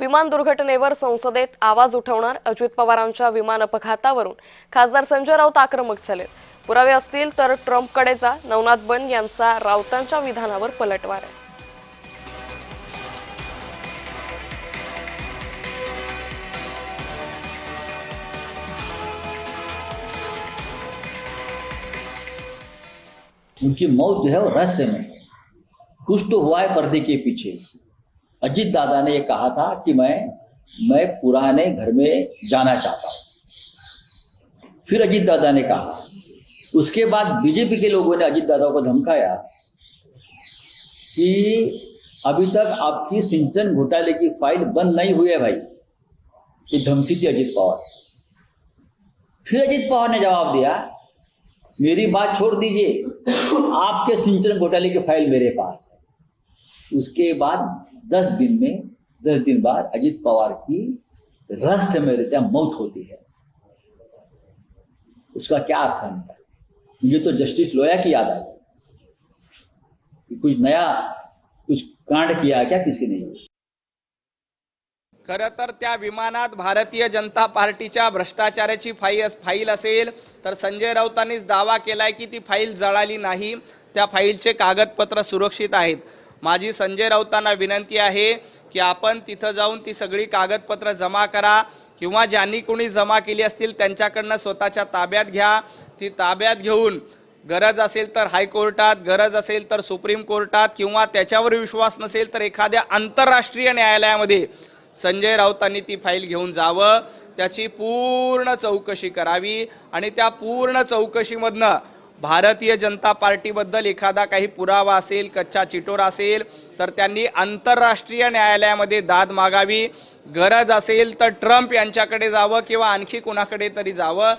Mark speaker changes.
Speaker 1: विमान दुर्घटनेवर संसदेत आवाज उठवणार अजित पवारांच्या विमान अपघातावरून खासदार संजय राऊत आक्रमक झाले। पुरावे असतील तर ट्रम्पकडे जा, नवनाथ बन यांचा राऊतांच्या विधानावर पलटवार आहे।
Speaker 2: उनकी मौत जो है वो रहस्य में, कुछ तो हुआ है पर्दे के पीछे। अजीत दादा ने ये कहा था कि मैं पुराने घर में जाना चाहता हूं। फिर अजीत दादा ने कहा, उसके बाद बीजेपी के लोगों ने अजीत दादा को धमकाया कि अभी तक आपकी सिंचन घोटाले की फाइल बंद नहीं हुई है भाई। ये धमकी थी अजीत पवार। फिर अजीत पवार ने जवाब दिया, मेरी बात छोड़ दीजिए, आपके सिंचन घोटाले की फाइल मेरे पास है। उसके बाद 10 दिन बाद अजीत पवार की रहस्यमय रीत्या मौत होती है। उसका क्या अर्थ है? मुझे तो जस्टिस लोया की याद आई कि कुछ कांड किया क्या किसी ने।
Speaker 3: खरं तर त्या विमानात भारतीय जनता पार्टीच्या भ्रष्टाचाराची फाईल असेल तर संजय राऊतांनीच दावा केलाय की ती फाईल जळाली नाही, त्या फाईलचे कागदपत्र सुरक्षित आहेत। माझी संजय राऊतांना विनंती आहे की आपण तिथं जाऊन ती सगळी कागदपत्र जमा करा किंवा ज्यांनी कोणी जमा केली असतील त्यांच्याकडनं स्वतःच्या ताब्यात घ्या। ती ताब्यात घेऊन गरज असेल तर हायकोर्टात, गरज असेल तर सुप्रीम कोर्टात किंवा त्याच्यावर विश्वास नसेल तर एखाद्या आंतरराष्ट्रीय न्यायालयामध्ये संजय राऊतांनी ती फाईल घेऊन जावं, त्याची पूर्ण चौकशी करावी आणि त्या पूर्ण चौकशीमधनं भारतीय जनता पार्टीबद्दल एखादा काही पुरावा असेल, कच्चा चिटोरा असेल तर त्यांनी आंतरराष्ट्रीय न्यायालयामध्ये दाद मागावी। गरज असेल तर ट्रम्प यांच्याकडे जावं किंवा आणखी कोणाकडे तरी जावं।